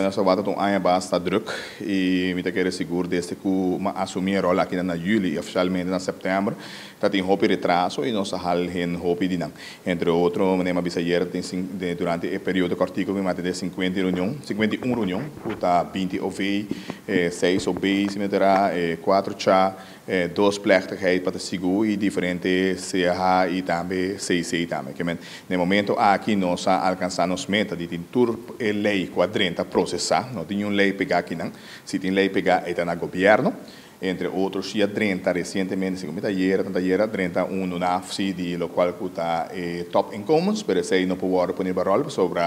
nessa volta um ano basta druk e me quero seguro desde que assumir a rola aqui na julho e oficialmente na setembro tá tem hopi retraso e nossa hal hen hopi dinam entre outro nema bisayer tem durante o período cortico me mate de 50 reunião 51 reunião puta 20 OV 6 OB se meterá 4 chá 2 plechtigheid para seguro e diferente CH e também CC também que no momento aqui nós alcançamos meta de tur lei quadrenta processar não tem lei pegar aqui não se tem lei pegar está no governo entre outros dia 30 recentemente se comenta ayer 31 no NAFSI de lo qual está top incomes pero sei não pode poner barol sobre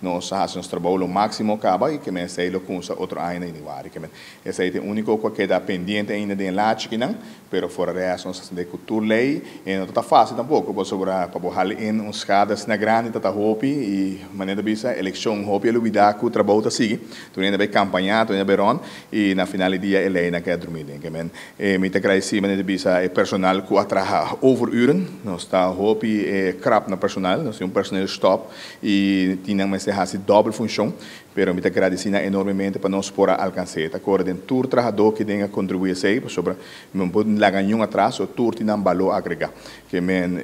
nós fazemos trabalho máximo acaba e que me sei lo com outro ano em igual que me esse é o único que queda pendente ainda de enlace que não pero fora reação de cultura lei e não está fácil tampouco sobre para borrar em uns cadas na grande tata hopi e maneira bisa eleição hopi ele vida que o trabalho tá sigue tu ainda vai campanhar tu ainda beron e na final do dia ele ainda quer dormir que men me te agradeci maneira bisa personal que atraha overuren nós está hopi krap na personal nós temos personal stop e tinha mais essa double função pero me te agradeci enormemente para nós por alcançar tá cor den tour trabalhador que tenha contribuir sei sobre não pode lagar nenhum atraso o tour tinha valor agregar que men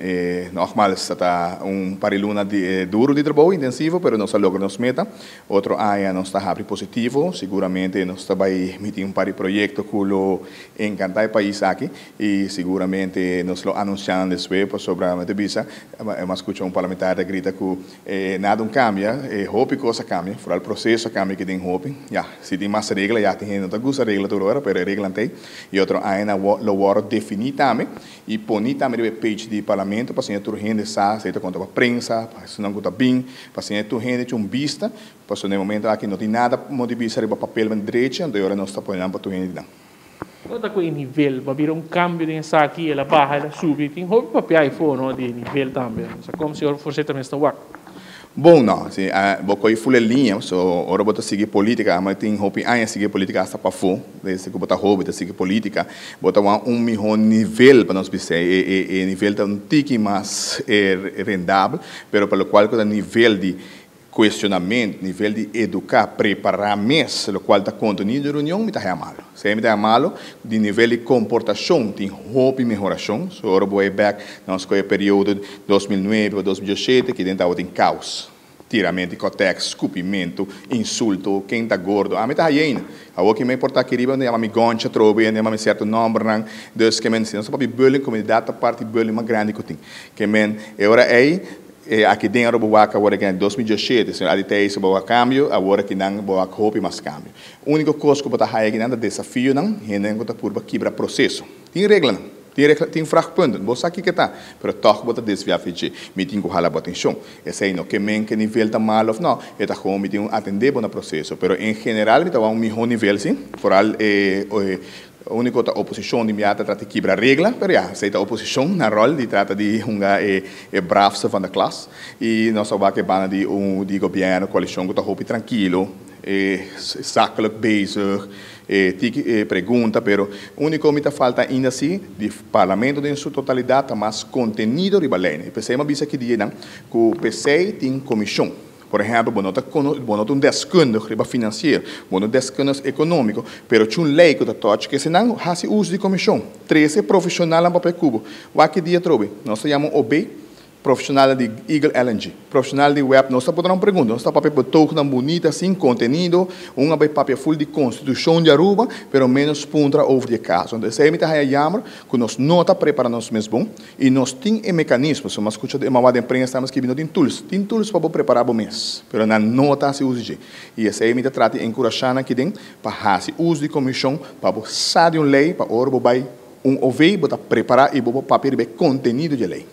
nogmaals está pariluna de duro de trabalho intensivo pero nós logramos meta outro ano nós está abre positivo seguramente nós está vai meter pari projeto que lo encantar o país aqui e seguramente nós lo anunciamos depois sobre a visa mas escuto parlamentar da grita que nada cambia hope coisa cambia fora o processo cambia que tem hope se tem mais regra já tem não tá gosta regra toda hora pero regra tem e outro ano lo war definir também e ponir também o page de parlamento para ser tur gente sa se conta para prensa para se não conta bem para ser tur gente vista para no momento aqui não tem nada modificar para papel na direita onde agora nós está ponendo para tur gente não. Quando com o nível, vai vir cambio nessa aqui, ela baixa, ela sube, tem hobby para iPhone de nível também. Como se você também está work. Bom, não, se vou coi full linha, so ora bota seguir política, mas tem hobby aí seguir política hasta para fora, desde que bota hobby de seguir política, bota melhor nível para nós pensar, e nível tá tique mais rendável, pero pelo qual o nível de questionamento, nível de educar, preparar mais, o qual está contenido de reunião, me está malo. Se me está malo, de nível de comportação, tem hobby melhoração. So, agora vou back, nós com o período 2009 a 2017, que dentro tem caos. Tiramento, cotex, escupimento, insulto, quem está gordo, me está aí. A que me importa que riba, me goncha, trobe, me certo nome, dus que men, se não só para bullying, comunidade, parte bullying mais grande que tem. Que men, agora aí, aqui dentro do Boaca, agora que em 2017, se até isso boa câmbio, agora que não boa hope mais câmbio. A única coisa que eu estou aqui não é desafio não, é não que por quebrar processo. Tem regra não, tem fragmento, você aqui que está, mas toque bota desviar fiji, me tem que falar atenção. Esse aí não que men que nível tá malo não, é tá como me tem atender bom processo, mas em geral me tá um melhor nível sim, foral a única oposição de imediata trata de quebrar regra, mas já, se a oposição na rol de trata de uma bravça van da classe e nós só vai que bana de governo, coalição que está roupa tranquilo, zakelijk bezig, pergunta, pero o único que falta ainda assim de parlamento em sua totalidade, mas conteúdo ribalene. Pensei uma vez que dia que o PC tem comissão. Por exemplo, bonota desconto riba financeiro, bonota desconto econômico, pero tinha lei que está que se não faz uso de comissão. 13 profissionais em papel cubo. O que dia trobe? Nós chamamos OB, profissional de Eagle LNG, profissional de web. Nós estamos podendo perguntar, nós estamos papel toque tão bonita, assim, contenido, papel full de constituição de Aruba, pero menos ponta over de caso. Então, esse é a chamar que nós não está preparando nós mesmos e nós temos mecanismos, mas escuta de uma imprensa, estamos que não tem tools para preparar o mês, pero não está se usa. E esse é a trata de encorajar aqui dentro para fazer uso de comissão, para sair de uma lei, para orbo vai OV, para preparar e para papel de conteúdo de lei.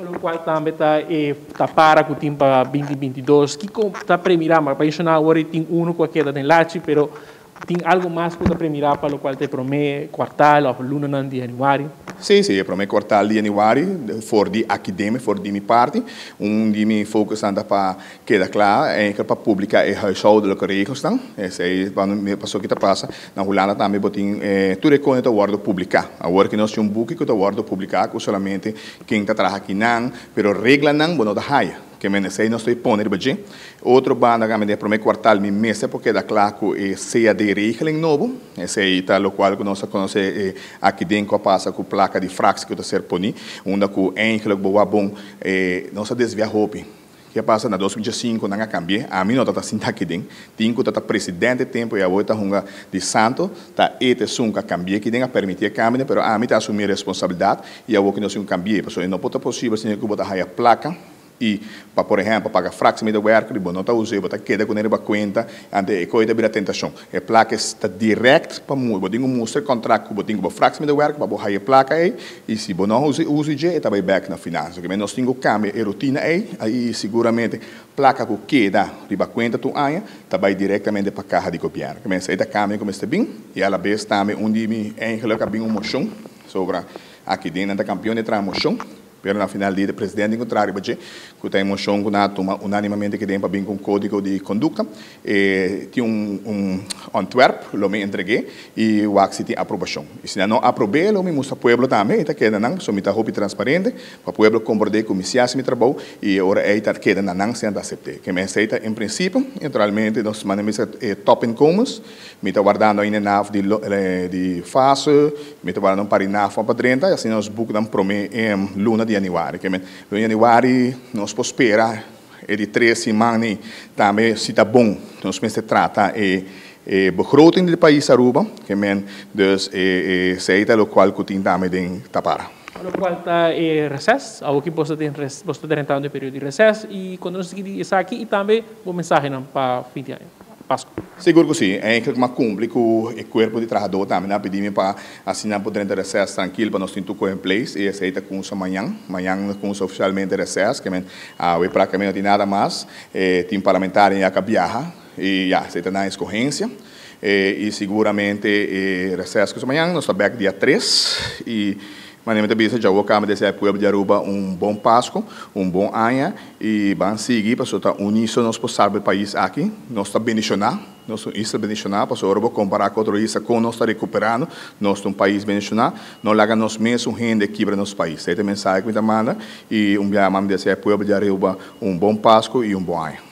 O qual também está para com o tempo 2022, que está premiado, mas para isso não agora tem qualquer da lache, pero tem algo mais que está premiado para o qual te promete quartal ou luna de januário. Sim, sim, promete quartal de januário, for de academia, for de minha parte, de minha focus anda para queda claro, para publicar o huishoudelijke que regels dan. Esse aí, quando passou que está passa, na Holanda também botem tudo é quando está guardo publicar. Agora que nós temos book que está guardo publicar, que solamente quem está trabalhando aqui não, pero regla não, bueno da haya. que me sei não estou pondo de outro banda que me primeiro quartal me mesa porque da claro que seja de regeling novo esse aí tá o qual que nós conhece aqui dentro passa com placa de frax que está ser poni onde com enkele boa bom nós desvia roupa que passa na 2005 não cambia a mim não está assim aqui dentro tinha tá presidente tempo e a outra hunga de santo tá este sunca cambia que dentro permitir cambia pero a mim tá assumir responsabilidade e a outra não se cambia porque não pode possível se que botar a placa e para por exemplo pagar frax me do work de não tá usando botar queda com ele para conta ante coisa vira tentação a placa está direct para muito botinho mostra contrato botinho para frax me do work para botar a placa aí e se não usa já está bem back na finança que nós temos cambio e rotina aí seguramente placa que queda riba conta tu aia está bem diretamente para carro de copiar que mas aí está cambio como está bem e ela vez também onde me que bem uma moção sobre aqui dentro da campeão de moção pero na final dia o presidente encontraram porque que tem moção que na toma unanimamente que tem para bem com código de conduta tinha Antwerp lo me entreguei e o axi tem aprovação e se não aprovei lo me mostra pueblo também está queda não só me tá roupa transparente para pueblo concordar com misias me trabalho e agora aí está queda não se anda aceitar que me aceita em princípio naturalmente nós mandamos top incomes me está guardando ainda na de fase me está guardando para na para 30 assim nós buscamos prome luna de januari, que no januari nós esperar de 3 semanas também se está bom, nós se trata begroting do país Aruba, que dus se é o qual que tem também de tapar. O qual está recesso, algo que você tem entrado no período de recesso e quando nós seguimos aqui e também uma mensagem para fim de ano. Páscoa. Seguro que sim, é que uma cumpre com o corpo de trabalhador também, né? Pedimos para assinar por dentro do recesso tranquilo para nós ter tudo em place e aceita com isso amanhã com isso oficialmente recesso, que o praticamente não tem nada mais, tem parlamentar em Acabiaha e já aceita na escorrência e seguramente recesso com amanhã, nós estamos back dia 3 e manamente bisa já o câmara desse pueblo de Aruba bom Páscoa, bom ano e vamos seguir para soltar uníssono nós passar o país aqui, nós está bendicionar, nós está bendicionar para o Aruba comparar com outro país com nós está recuperando, nós país bendicionar, não larga nós mesmo rende aqui para nosso país. Essa é a mensagem que me manda e dia desse pueblo de Aruba bom Páscoa e bom ano.